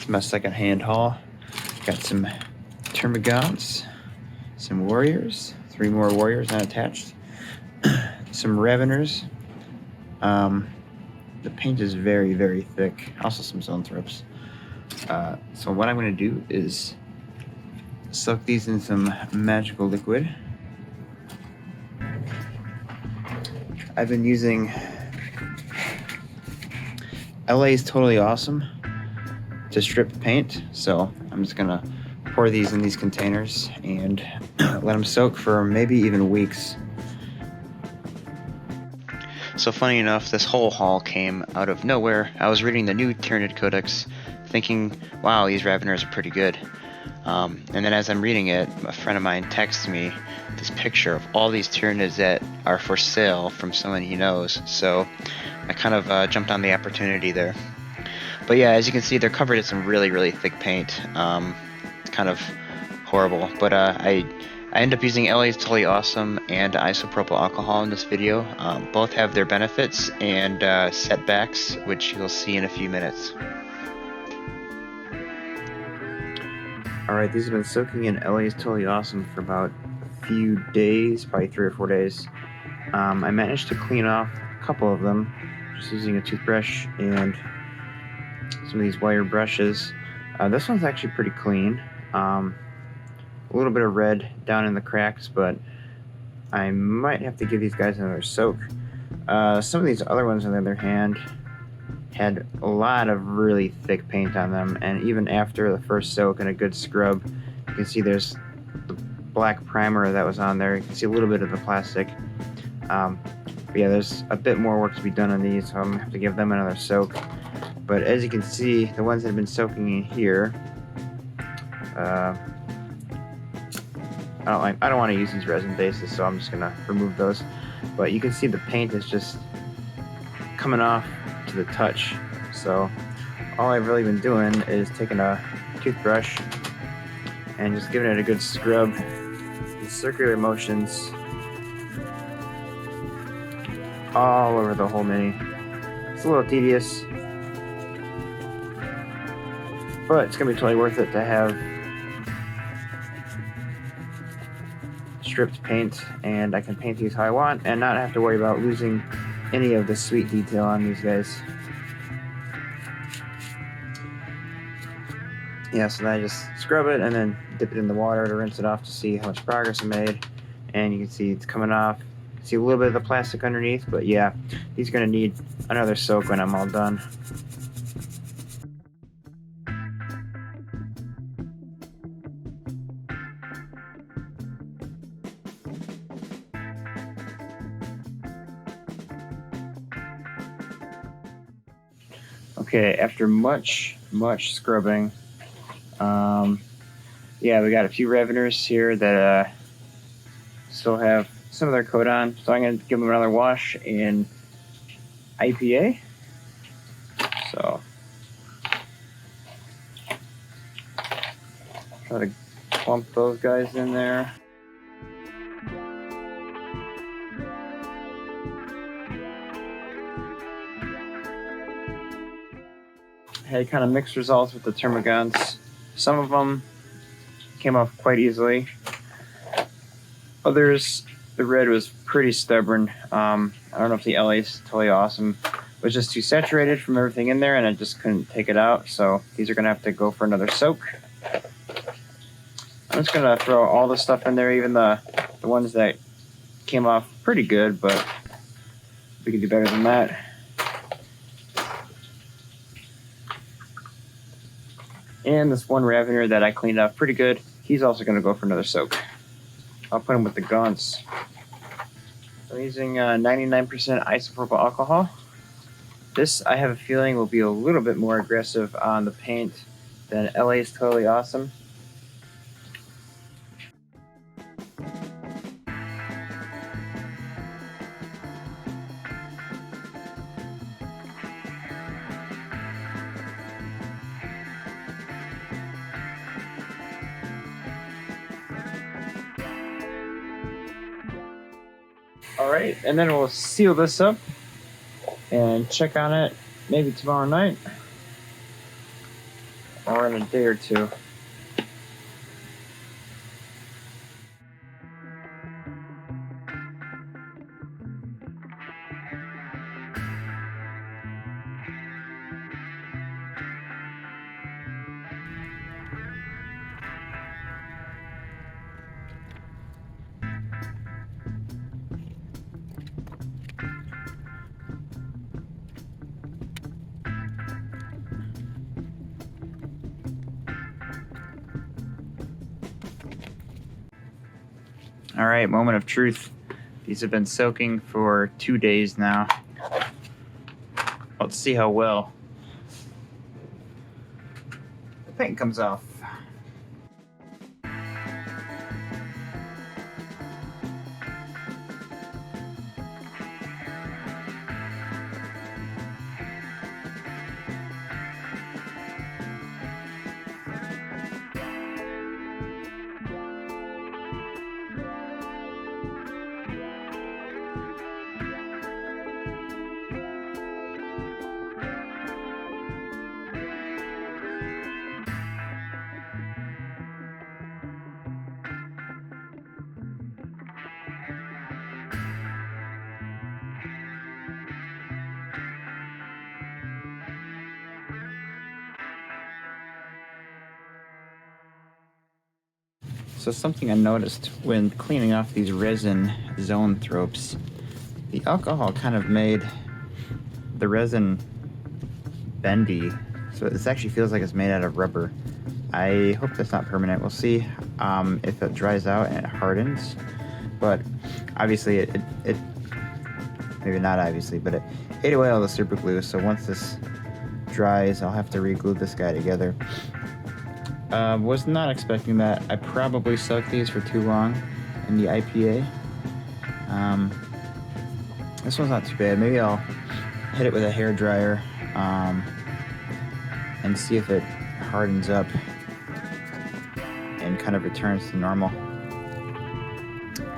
is my second-hand haul. Got some termagants, some warriors, 3 more warriors not attached, some raveners. The paint is very, very thick. Also some zoanthropes. So what I'm going to do is soak these in some magical liquid. I've been using LA's Totally Awesome to strip the paint, so I'm just gonna pour these in these containers and let them soak for maybe even weeks. So funny enough, this whole haul came out of nowhere. I was reading the new Tyranid Codex, thinking, wow, these Raveners are pretty good. And then as I'm reading it, a friend of mine texted me this picture of all these Tyranids that are for sale from someone he knows. So I kind of jumped on the opportunity there. But yeah, as you can see, they're covered in some really, really thick paint. It's kind of horrible. But I end up using LA's Totally Awesome and isopropyl alcohol in this video. Both have their benefits and setbacks, which you'll see in a few minutes. Alright, these have been soaking in LA's Totally Awesome for about a few days, probably 3 or 4 days. I managed to clean off a couple of them just using a toothbrush and some of these wire brushes. This one's actually pretty clean. A little bit of red down in the cracks, but I might have to give these guys another soak. Some of these other ones, on the other hand, had a lot of really thick paint on them, and even after the first soak and a good scrub, you can see there's the black primer that was on there. You can see a little bit of the plastic. But yeah, there's a bit more work to be done on these, so I'm gonna have to give them another soak. But as you can see, the ones that have been soaking in here, I don't want to use these resin bases, so I'm just gonna remove those. But you can see the paint is just coming off to the touch. So all I've really been doing is taking a toothbrush and just giving it a good scrub in circular motions all over the whole mini. It's a little tedious, but it's gonna be totally worth it to have stripped paint, and I can paint these how I want and not have to worry about losing any of the sweet detail on these guys. Yeah, so then I just scrub it and then dip it in the water to rinse it off to see how much progress I made. And you can see it's coming off. You can see a little bit of the plastic underneath, but yeah, these are gonna need another soak when I'm all done. Okay, after much scrubbing, yeah, we got a few Raveners here that still have some of their coat on, so I'm going to give them another wash in IPA. So, try to clump those guys in there. Had kind of mixed results with the termagants. Some of them came off quite easily. Others, the red was pretty stubborn. I don't know if the LA's Totally Awesome was just too saturated from everything in there and I just couldn't take it out. So these are gonna have to go for another soak. I'm just gonna throw all the stuff in there, even the ones that came off pretty good, but we can do better than that. And this one Ravener that I cleaned up pretty good, he's also going to go for another soak. I'll put him with the gaunts. I'm using 99% isopropyl alcohol. This, I have a feeling, will be a little bit more aggressive on the paint than LA's Totally Awesome. Alright, and then we'll seal this up and check on it maybe tomorrow night. or in a day or two. All right, moment of truth. These have been soaking for 2 days now. Let's see how well the paint comes off. So something I noticed when cleaning off these resin zoanthropes, the alcohol kind of made the resin bendy. So this actually feels like it's made out of rubber. I hope that's not permanent. We'll see if it dries out and it hardens. But obviously it maybe not obviously, but it ate away all the super glue. So once this dries, I'll have to re-glue this guy together. Was not expecting that. I probably soaked these for too long in the IPA. This one's not too bad. Maybe I'll hit it with a hair dryer and see if it hardens up and kind of returns to normal.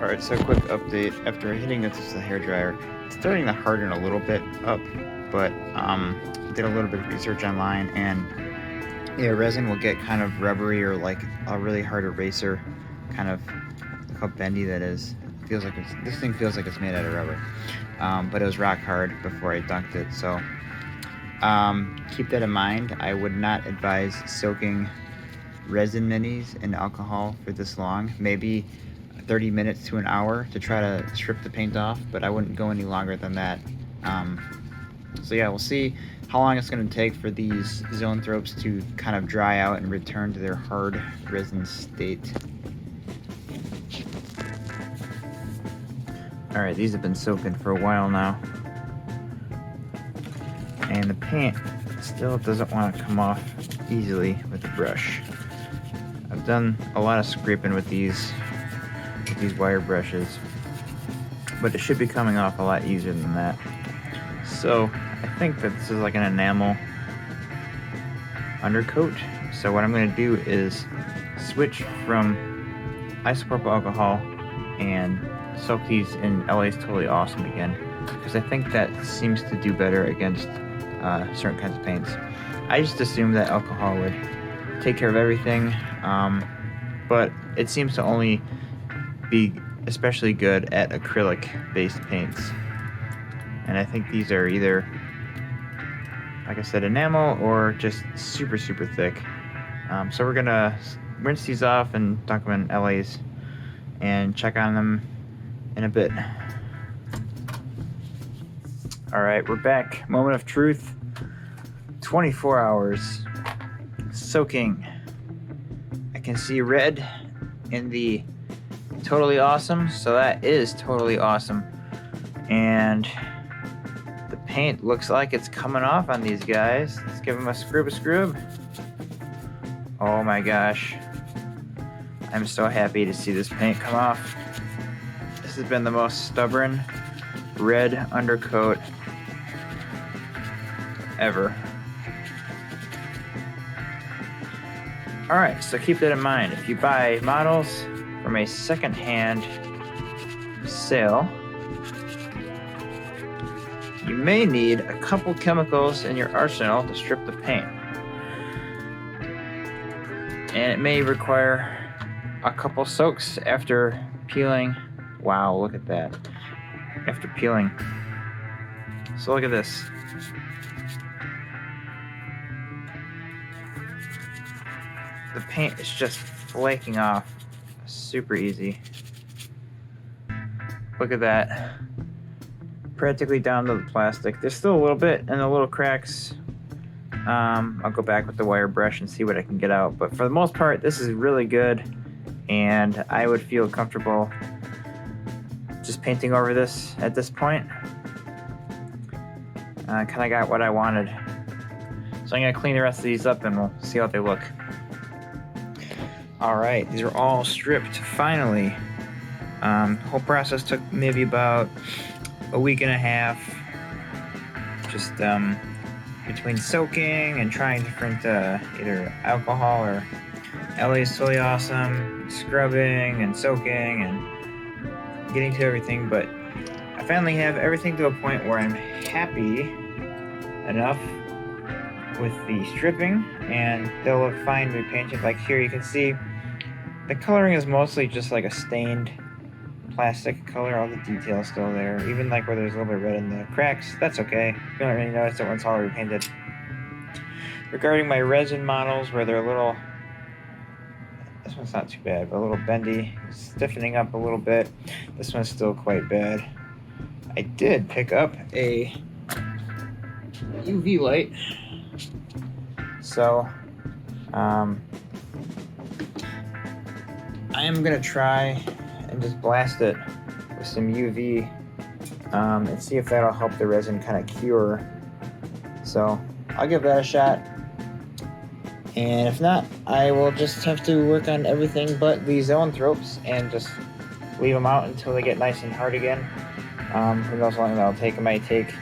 Alright, so quick update. After hitting this with a hair dryer, it's starting to harden a little bit up, but did a little bit of research online, and yeah, resin will get kind of rubbery or like a really hard eraser. Kind of, look how bendy that is. It feels like this thing feels like it's made out of rubber. But it was rock hard before I dunked it, so keep that in mind. I would not advise soaking resin minis in alcohol for this long. Maybe 30 minutes to an hour to try to strip the paint off, but I wouldn't go any longer than that. So yeah, we'll see how long it's going to take for these zoanthropes to kind of dry out and return to their hard resin state. Alright, these have been soaking for a while now, and the paint still doesn't want to come off easily with the brush. I've done a lot of scraping with these wire brushes, but it should be coming off a lot easier than that. So I think that this is like an enamel undercoat. So what I'm going to do is switch from isopropyl alcohol and soak these in LA's Totally Awesome again, because I think that seems to do better against certain kinds of paints. I just assumed that alcohol would take care of everything, but it seems to only be especially good at acrylic based paints. And I think these are either, like I said, enamel or just super thick. So we're gonna rinse these off and dunk them in LA's and check on them in a bit. Alright, we're back. Moment of truth. 24 hours soaking. I can see red in the Totally Awesome, so that is Totally Awesome. And the paint looks like it's coming off on these guys. Let's give them a scrub. Oh my gosh. I'm so happy to see this paint come off. This has been the most stubborn red undercoat ever. Alright, so keep that in mind. If you buy models from a second-hand sale, you may need a couple chemicals in your arsenal to strip the paint. and it may require a couple soaks after peeling. Wow, look at that. After peeling. So look at this. The paint is just flaking off super easy. Look at that. Practically down to the plastic. There's still a little bit and the little cracks. I'll go back with the wire brush and see what I can get out. But for the most part, this is really good. And I would feel comfortable just painting over this at this point. Kind of got what I wanted. So I'm going to clean the rest of these up and we'll see how they look. Alright, these are all stripped finally. The whole process took maybe about a week and a half. Just between soaking and trying different either alcohol or LA's Totally Awesome, scrubbing and soaking and getting to everything. But I finally have everything to a point where I'm happy enough with the stripping and they'll look fine repainted. Like here you can see the coloring is mostly just like a stained plastic color. All the details still there, even like where there's a little bit of red in the cracks. That's okay, you don't really notice it when it's all repainted. Regarding my resin models, where they're a little, this one's not too bad, but a little bendy, stiffening up a little bit. This one's still quite bad. I did pick up a UV light, so I am gonna try and just blast it with some UV and see if that'll help the resin kind of cure. So I'll give that a shot, and if not, I will just have to work on everything but these zoanthropes and just leave them out until they get nice and hard again. Who knows how long that'll take. It might take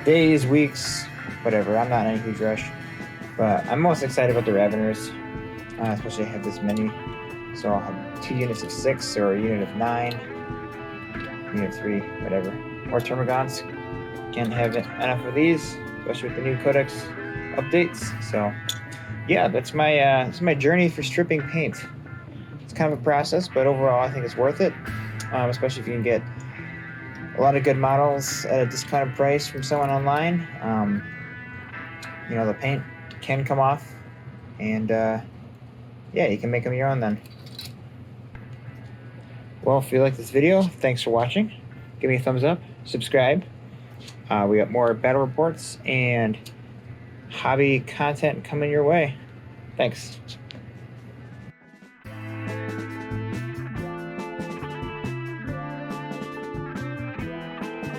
days, weeks, whatever. I'm not in a huge rush, but I'm most excited about the Raveners, especially I have this many. So I'll have 2 units of 6 or a unit of 9, unit of 3, whatever. More Termagants. Can't have enough of these, especially with the new Codex updates. So yeah, that's my journey for stripping paint. It's kind of a process, but overall I think it's worth it, especially if you can get a lot of good models at a discounted price from someone online. You know, the paint can come off, and yeah, you can make them your own then. Well, if you like this video, thanks for watching. Give me a thumbs up, subscribe. We got more battle reports and hobby content coming your way. Thanks.